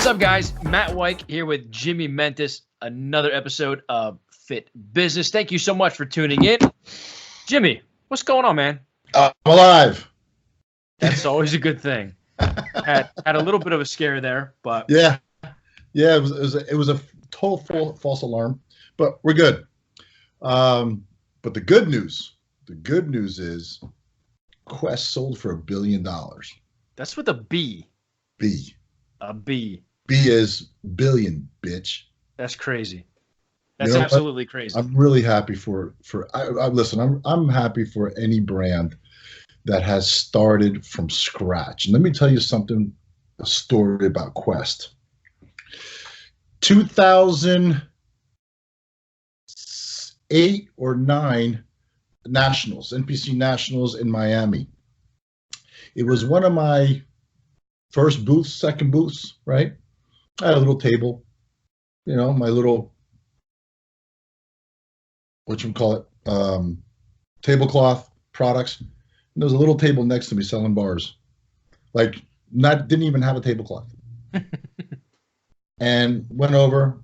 up, guys? Matt Weik here with Jimmy Mentis. Another episode of Fit Business. Thank you so much for tuning in. Jimmy, what's going on, man? I'm alive. That's always a good thing. Had a little bit of a scare there, but Yeah. It was a total false alarm, but we're good. But the good news is Quest sold for $1 billion. that's with a B. B. A B. B is billion, bitch. That's crazy. That's You know absolutely crazy. I'm really happy listen, I'm happy for any brand that has started from scratch. And let me tell you a story about Quest. 2008 or 9 Nationals, NPC Nationals in Miami. It was one of my first booths, second booths, right? I had a little table, my little, tablecloth products. And there was a little table next to me selling bars. Didn't even have a tablecloth. And went over,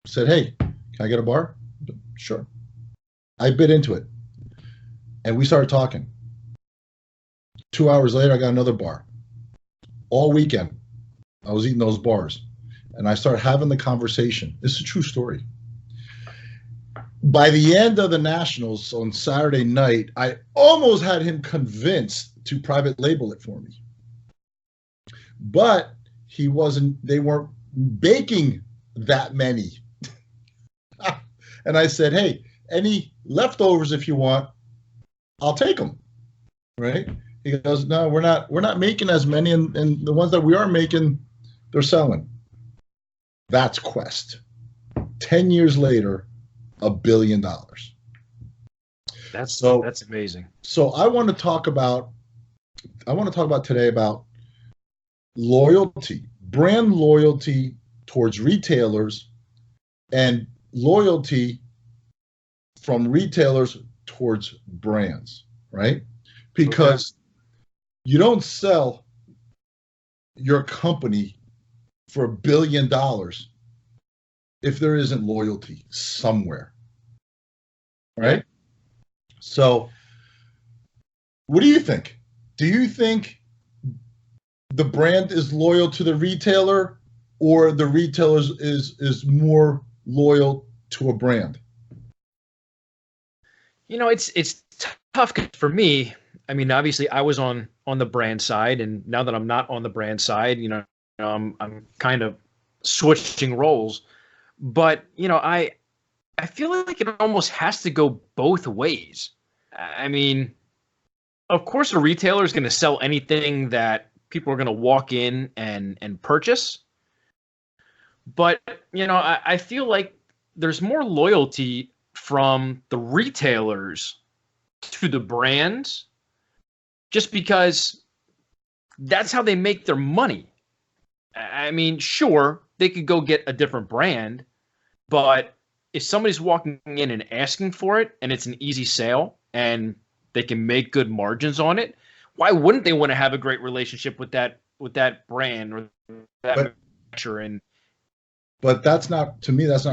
said, "Hey, can I get a bar?" Sure. I bit into it. And we started talking. 2 hours later, I got another bar. All weekend, I was eating those bars. And I started having the conversation. This is a true story. By the end of the Nationals on Saturday night, I almost had him convinced to private label it for me. But they weren't baking that many. And I said, "Hey, any leftovers if you want, I'll take them." Right? He goes, "No, we're not making as many, and the ones that we are making, they're selling." That's Quest. 10 years later, $1 billion. That's amazing. So I want to talk about today about loyalty, brand loyalty towards retailers, and loyalty from retailers towards brands, right? Because you don't sell your company for $1 billion if there isn't loyalty somewhere, right? So what do you think? Do you think the brand is loyal to the retailer, or the retailer is more loyal to a brand? It's tough for me. I mean, obviously, I was on the brand side, and now that I'm not on the brand side, I'm kind of switching roles. But I feel like it almost has to go both ways. I mean, of course, a retailer is going to sell anything that people are going to walk in and purchase. But I feel like there's more loyalty from the retailers to the brands, just because that's how they make their money. I mean, sure, they could go get a different brand, but if somebody's walking in and asking for it and it's an easy sale and they can make good margins on it, why wouldn't they want to have a great relationship with that brand or that manufacturer? But that's not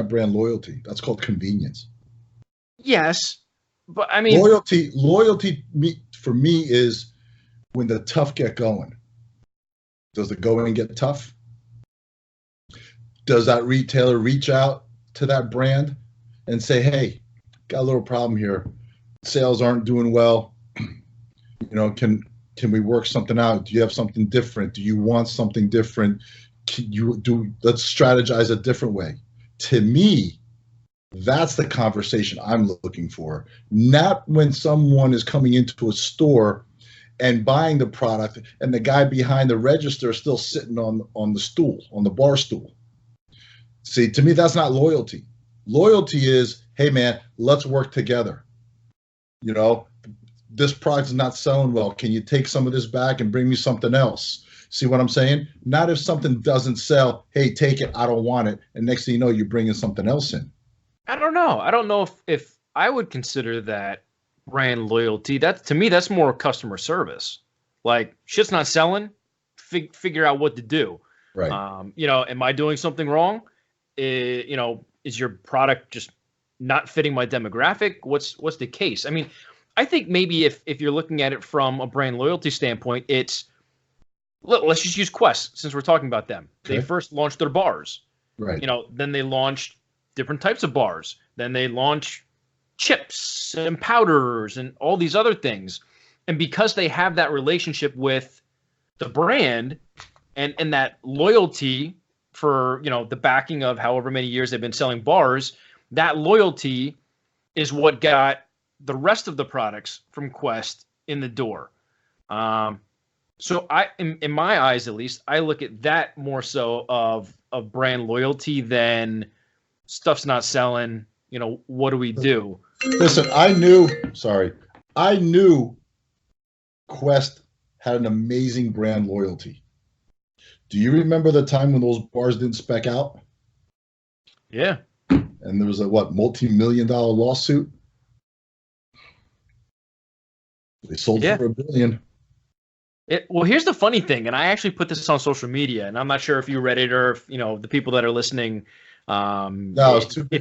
brand loyalty. That's called convenience. Yes, but I mean, loyalty for me is when the tough get going. Does the going get tough? Does that retailer reach out to that brand and say, "Hey, got a little problem here. Sales aren't doing well. Can we work something out? Do you have something different? Do you want something different? Let's strategize a different way." To me, that's the conversation I'm looking for. Not when someone is coming into a store and buying the product and the guy behind the register is still sitting on the stool, on the bar stool. See, to me, that's not loyalty. Loyalty is, "Hey man, let's work together. This product is not selling well. Can you take some of this back and bring me something else?" See what I'm saying? Not if something doesn't sell, "Hey, take it, I don't want it." And next thing you know, you're bringing something else in. I don't know. I don't know if I would consider that brand loyalty. To me, that's more customer service. Like, shit's not selling, figure out what to do. Right. Am I doing something wrong? Is your product just not fitting my demographic? What's the case? I mean, I think maybe if you're looking at it from a brand loyalty standpoint, let's just use Quest since we're talking about them. Okay. They first launched their bars. Right. Then they launched different types of bars. Then they launched chips and powders and all these other things. And because they have that relationship with the brand and that loyalty for, the backing of however many years they've been selling bars, that loyalty is what got the rest of the products from Quest in the door. So in my eyes, at least, I look at that more so of brand loyalty than stuff's not selling. What do we do? Listen, I knew Quest had an amazing brand loyalty. Do you remember the time when those bars didn't spec out? Yeah. And there was a multi-million-dollar lawsuit? They sold for $1 billion. Well, here's the funny thing, and I actually put this on social media, and I'm not sure if you read it or if, the people that are listening. No,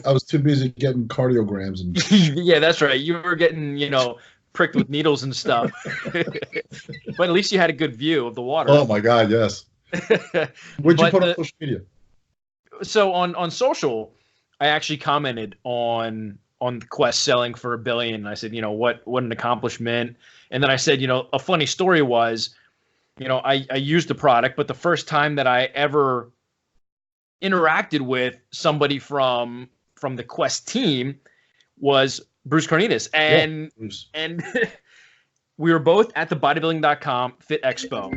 I was too busy getting cardiograms and. Yeah, that's right. You were getting, pricked with needles and stuff. But at least you had a good view of the water. Oh my God, yes. What'd you put on social media? So on social, I actually commented on Quest selling for $1 billion. I said, what an accomplishment. And then I said, a funny story was, I used the product, but the first time that I ever interacted with somebody from the Quest team was Bruce Carnitas. And we were both at the bodybuilding.com Fit Expo.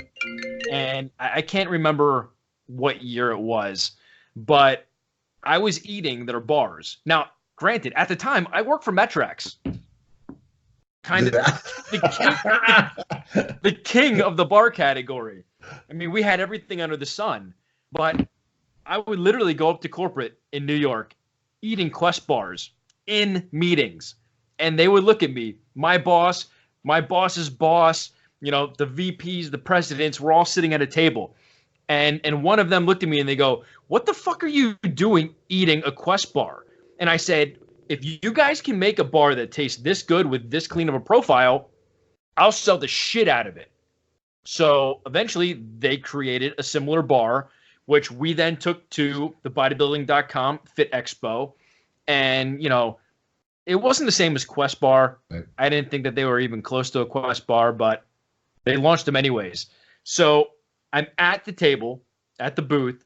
And I can't remember what year it was, but I was eating their bars. Now, granted, at the time, I worked for Metrex. Kind of the king of the bar category. I mean, we had everything under the sun, but I would literally go up to corporate in New York eating Quest bars in meetings. And they would look at me, my boss, my boss's boss, the VPs, the presidents, were all sitting at a table. And one of them looked at me and they go, "What the fuck are you doing eating a Quest bar?" And I said, "If you guys can make a bar that tastes this good with this clean of a profile, I'll sell the shit out of it." So eventually they created a similar bar, which we then took to the bodybuilding.com Fit Expo. And, it wasn't the same as Quest Bar. Right. I didn't think that they were even close to a Quest Bar, but they launched them anyways. So I'm at the table, at the booth,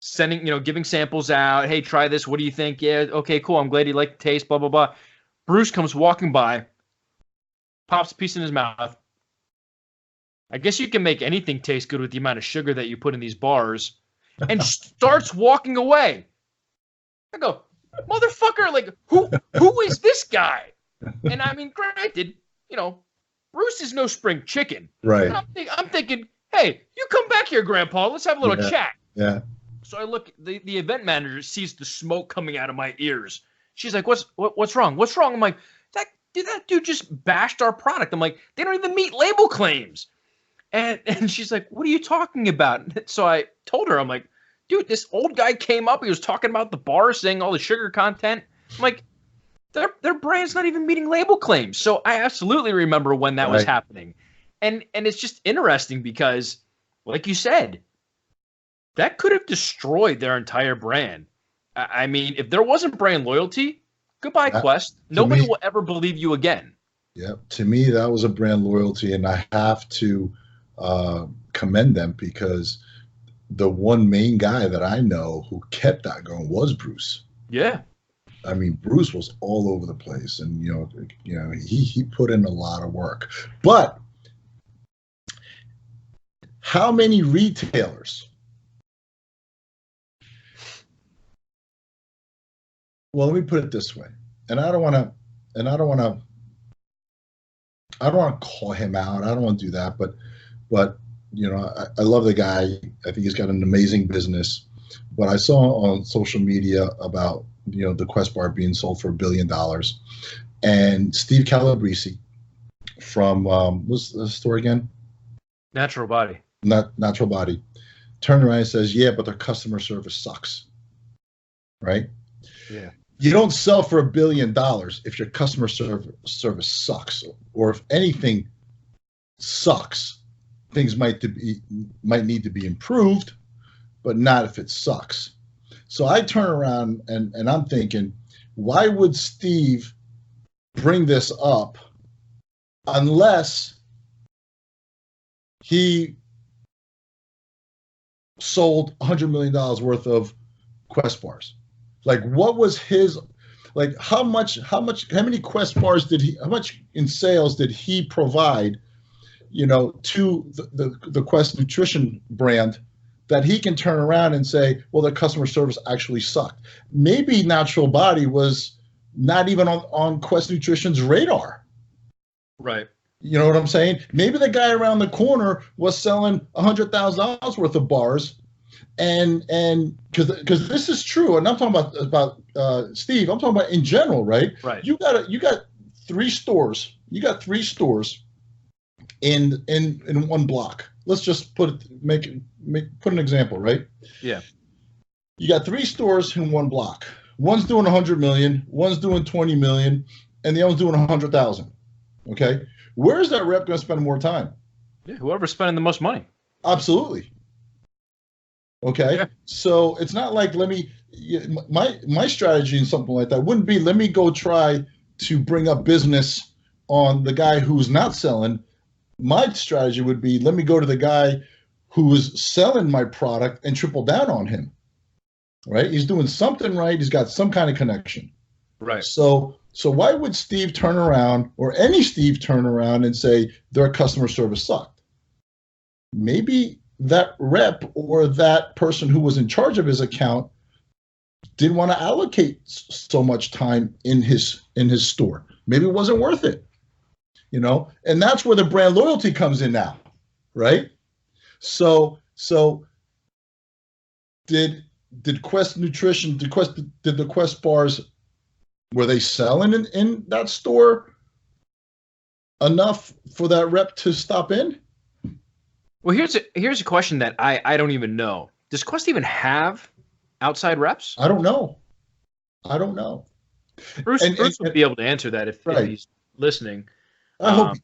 sending, giving samples out. "Hey, try this. What do you think?" "Yeah, okay, cool. I'm glad you like the taste, blah, blah, blah." Bruce comes walking by, pops a piece in his mouth. "I guess you can make anything taste good with the amount of sugar that you put in these bars," and starts walking away. I go, "Motherfucker, like, who is this guy?" And I mean, granted, Bruce is no spring chicken. Right. I'm thinking, "Hey, you come back here, Grandpa. Let's have a little chat." Yeah. So I look, the event manager sees the smoke coming out of my ears. She's like, what's wrong? What's wrong?" I'm like, that dude just bashed our product. I'm like, "They don't even meet label claims." And she's like, "What are you talking about?" So I told her, I'm like, "Dude, this old guy came up. He was talking about the bar, saying all the sugar content." I'm like, their brand's not even meeting label claims. So I absolutely remember when that was happening. And it's just interesting because, like you said, that could have destroyed their entire brand. I mean, if there wasn't brand loyalty, goodbye, Quest. Nobody will ever believe you again. Yeah, to me, that was a brand loyalty, and I have to commend them because the one main guy that I know who kept that going was Bruce. Yeah. I mean, Bruce was all over the place, and he put in a lot of work. But how many retailers? Well, let me put it this way, and I don't want to call him out. I don't want to do that, but I love the guy. I think he's got an amazing business. But I saw on social media about the Quest bar being sold for $1 billion, and Steve Calabrese from what's the store again? Natural Body. Natural Body. turns around and says, yeah, but their customer service sucks, right? Yeah. You don't sell for $1 billion if your customer service sucks, or if anything sucks. Things might need to be improved, but not if it sucks. So I turn around and I'm thinking, why would Steve bring this up unless he sold $100 million worth of Quest bars? Like, what was his, like, how many Quest bars how much in sales did he provide, to the Quest nutrition brand, that he can turn around and say, well, the customer service actually sucked? Maybe Natural Body was not even on Quest Nutrition's radar. Right. You know what I'm saying? Maybe the guy around the corner was selling $100,000 worth of bars, and because this is true, and I'm talking about Steve. I'm talking about in general, right? Right. You got 3 stores. You got 3 stores in one block. Let's just put an example, right? Yeah. You got 3 stores in one block. One's doing 100 million, one's doing 20 million, and the other's doing 100,000. Okay, where's that rep going to spend more time? Yeah, whoever's spending the most money. Absolutely. Okay, yeah. So it's not like my strategy in something like that wouldn't be, let me go try to bring up business on the guy who's not selling. My strategy would be, let me go to the guy who is selling my product and triple down on him. Right? He's doing something right. He's got some kind of connection. Right. So why would Steve turn around, or any Steve turn around and say their customer service sucked? Maybe that rep or that person who was in charge of his account didn't want to allocate so much time in his store. Maybe it wasn't worth it, and that's where the brand loyalty comes in now, right? So did Quest Nutrition, did the Quest bars, were they selling in that store enough for that rep to stop in? Well, here's a question that I don't even know. Does Quest even have outside reps? I don't know. Bruce would be able to answer that if he's listening. I hope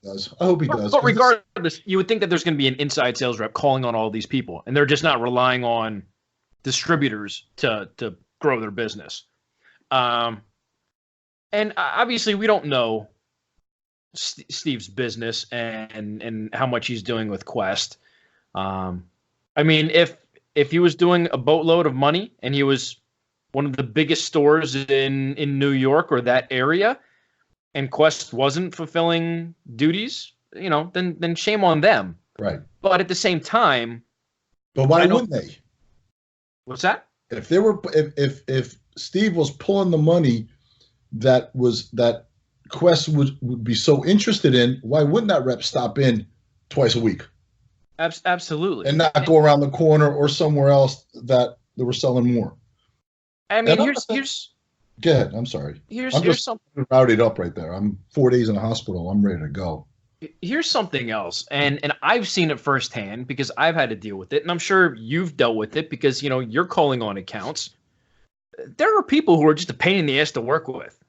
he does. But regardless, you would think that there's going to be an inside sales rep calling on all these people, and they're just not relying on distributors to grow their business. And obviously we don't know Steve's business and how much he's doing with Quest. I mean, if he was doing a boatload of money and he was one of the biggest stores in New York or that area, and Quest wasn't fulfilling duties, then shame on them. Right. But at the same time, but why wouldn't they? What's that? If Steve was pulling the money that Quest would be so interested in, why wouldn't that rep stop in twice a week? Absolutely. And not go around the corner or somewhere else that they were selling more. I mean, here's go ahead. I'm sorry. Here's something routed up right there. I'm 4 days in the hospital. I'm ready to go. Here's something else, and I've seen it firsthand because I've had to deal with it, and I'm sure you've dealt with it because you're calling on accounts. There are people who are just a pain in the ass to work with.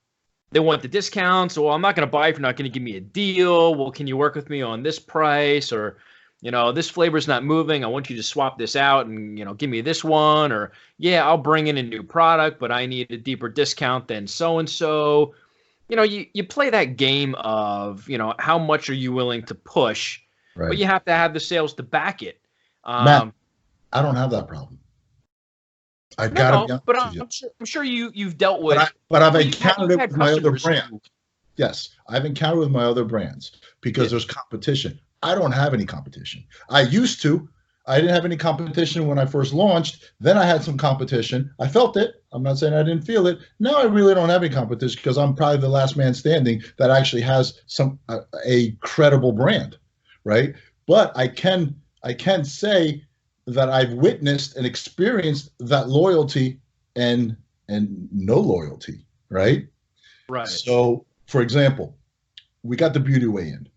They want the discounts. Well, I'm not going to buy if you're not going to give me a deal. Well, can you work with me on this price? Or, this flavor's not moving. I want you to swap this out and, give me this one. Or, yeah, I'll bring in a new product, but I need a deeper discount than so-and-so. You play that game of, how much are you willing to push, right. But you have to have the sales to back it. Matt, I don't have that problem. But I'm sure you've dealt with. But I've encountered it with my other brands. Yes, I've encountered with my other brands because there's competition. I don't have any competition. I used to. I didn't have any competition when I first launched. Then I had some competition. I felt it. I'm not saying I didn't feel it. Now I really don't have any competition because I'm probably the last man standing that actually has a credible brand, right? But I can say that I've witnessed and experienced that loyalty and no loyalty, right? Right. So, for example, we got the Beauty Whey in,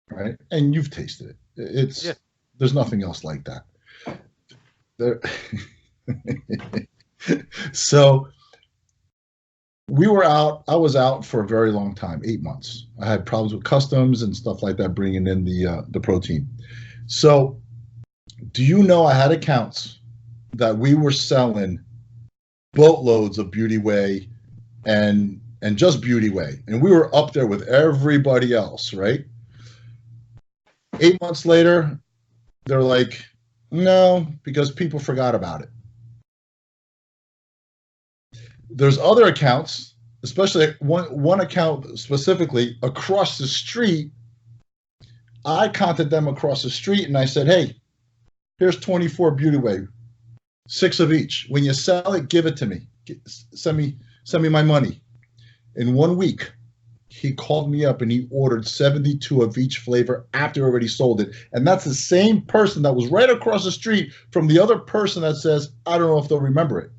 right? And you've tasted it. There's nothing else like that. there. So we were out. I was out for a very long time, 8 months. I had problems with customs and stuff like that, bringing in the protein. So, do you know I had accounts that we were selling boatloads of Beauty Way and just Beauty Way, and we were up there with everybody else, right? 8 months later, they're like, no, because people forgot about it. There's other accounts, especially one account specifically across the street. I contacted them across the street and I said, hey, here's 24 Beauty Way, 6 of each. When you sell it, give it to me. Send me my money. In 1 week, he called me up and he ordered 72 of each flavor after he already sold it. And that's the same person that was right across the street from the other person that says, I don't know if they'll remember it.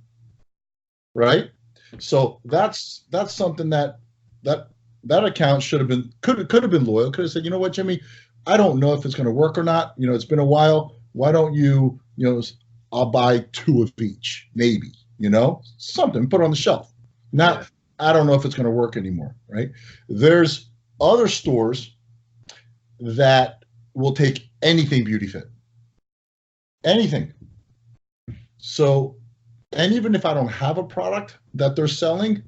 Right? So that's something that account should have been, could have been loyal. Could have said, you know what, Jimmy, I don't know if it's going to work or not. You know, it's been a while. Why don't you, I'll buy 2 of each, maybe, something, put it on the shelf. Not, yeah. I don't know if it's going to work anymore, right? There's other stores that will take anything BeautyFit. Anything. So, and even if I don't have a product that they're selling,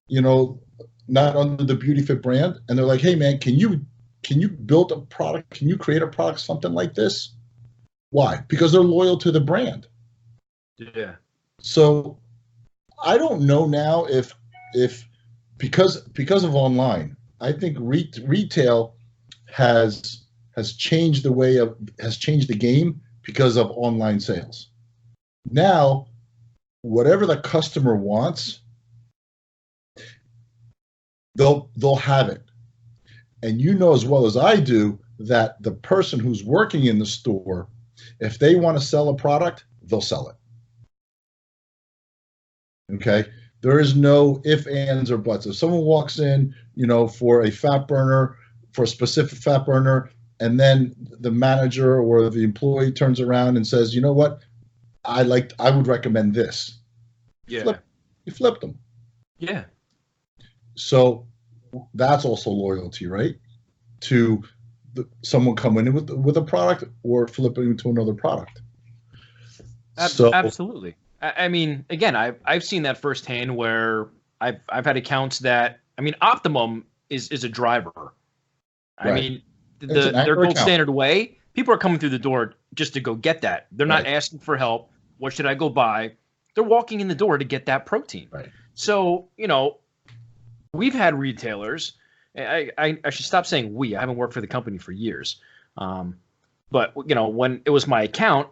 not under the BeautyFit brand, and they're like, hey man, can you build a product? Can you create a product, something like this? Why? Because they're loyal to the brand. Yeah. So I don't know now if because of online, I think retail has changed the game because of online sales. Now, whatever the customer wants, they'll have it. And you know as well as I do that the person who's working in the store, if they want to sell a product, they'll sell it. Okay? There is no ifs, ands, or buts. If someone walks in, for a fat burner, for a specific fat burner, and then the manager or the employee turns around and says, you know what, I would recommend this. Yeah. You flip them. Yeah. So that's also loyalty, right? To someone coming in with a product or flipping into another product. Absolutely. I mean, again, I've seen that firsthand where I've had accounts that, I mean, Optimum is a driver. Right. I mean, their gold standard way, people are coming through the door just to go get that. They're not asking for help. What should I go buy? They're walking in the door to get that protein. Right. So, we've had retailers. I should stop saying we. I haven't worked for the company for years. But, when it was my accounts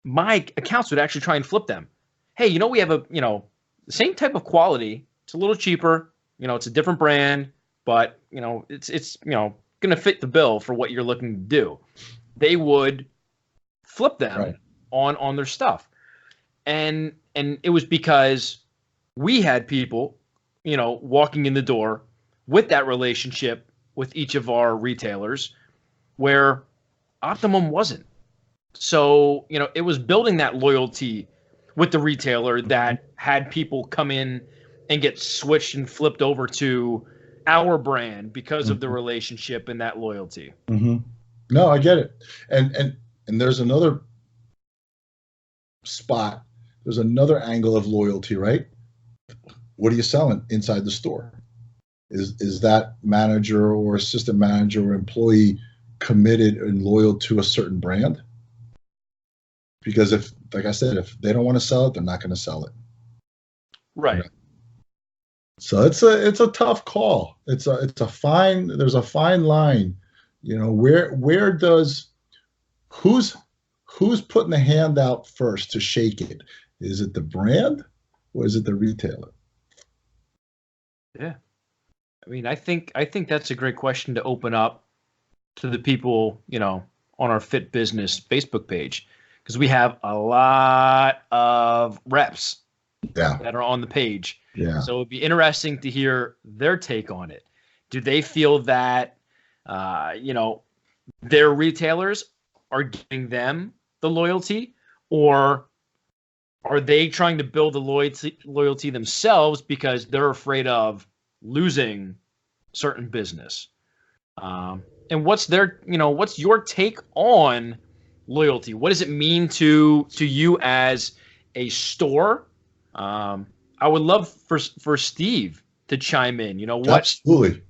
would actually try and flip them. Hey, we have the same type of quality. It's a little cheaper. It's a different brand, but, it's going to fit the bill for what you're looking to do. They would flip them on their stuff. And it was because we had people, walking in the door with that relationship with each of our retailers where Optimum wasn't. So, it was building that loyalty with the retailer that had people come in and get switched and flipped over to our brand because of the relationship and that loyalty. Mm-hmm. No, I get it. And there's another spot. There's another angle of loyalty, right? What are you selling inside the store? Is that manager or assistant manager or employee committed and loyal to a certain brand? Because if, like I said, if they don't want to sell it, they're not going to sell it. Right. So it's a tough call. There's a fine line. Who's putting the hand out first to shake it? Is it the brand or is it the retailer? Yeah. I mean, I think that's a great question to open up to the people, on our Fit Business Facebook page, because we have a lot of reps that are on the page. Yeah. So it'd be interesting to hear their take on it. Do they feel that, their retailers are giving them the loyalty, or are they trying to build a loyalty themselves because they're afraid of losing certain business? And what's your take on loyalty? What does it mean to you as a store? I would love for Steve to chime in. Absolutely.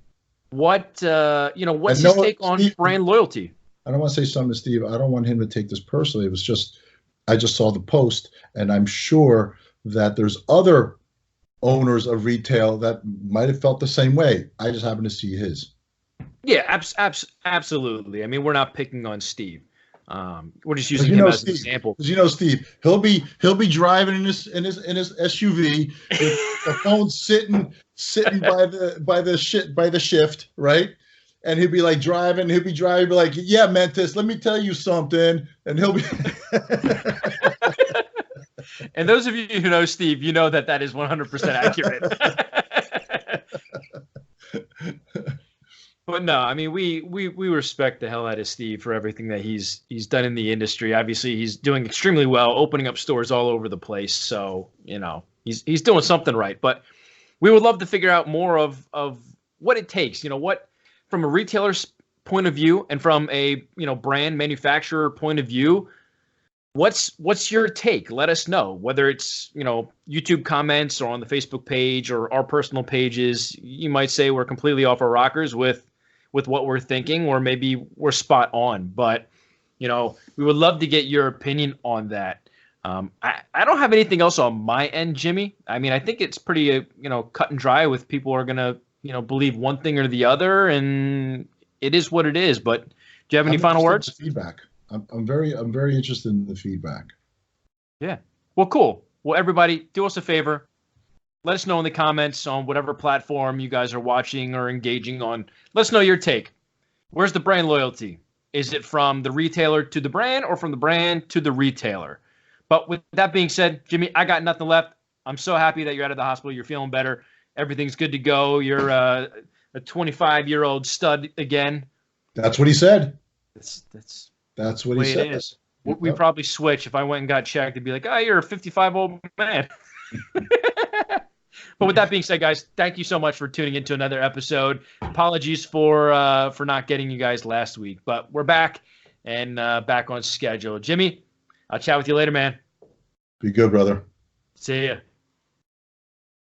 What's his take on Steve, brand loyalty? I don't want to say something to Steve. I don't want him to take this personally. It was just, I just saw the post, and I'm sure that there's other owners of retail that might have felt the same way. I just happened to see his. Yeah, absolutely. I mean, we're not picking on Steve. We're just using him as an example. Because Steve, he'll be driving in his SUV, the phone's sitting by the shift, right? And he'll be like driving, be like, yeah, Mentis, let me tell you something. And he'll be And those of you who know Steve, you know that is 100% accurate. But no, I mean, we respect the hell out of Steve for everything that he's done in the industry. Obviously, he's doing extremely well, opening up stores all over the place. So, he's doing something right. But we would love to figure out more of what it takes. What, from a retailer's point of view and from a brand manufacturer point of view, what's your take? Let us know, whether it's YouTube comments or on the Facebook page or our personal pages. You might say we're completely off our rockers with what we're thinking, or maybe we're spot on. But we would love to get your opinion on that. I don't have anything else on my end, Jimmy. I mean, I think it's pretty cut and dry with people are gonna believe one thing or the other, and it is what it is. But do you have any final words? Feedback. I'm very interested in the feedback. Yeah. Well, cool. Well, everybody, do us a favor. Let us know in the comments on whatever platform you guys are watching or engaging on. Let us know your take. Where's the brand loyalty? Is it from the retailer to the brand, or from the brand to the retailer? But with that being said, Jimmy, I got nothing left. I'm so happy that you're out of the hospital. You're feeling better. Everything's good to go. You're a 25-year-old stud again. That's what he said. That's what he said. It is. We probably switch. If I went and got checked, it'd be like, oh, you're a 55-old man. But with that being said, guys, thank you so much for tuning into another episode. Apologies for not getting you guys last week, but we're back and back on schedule. Jimmy, I'll chat with you later, man. Be good, brother. See ya.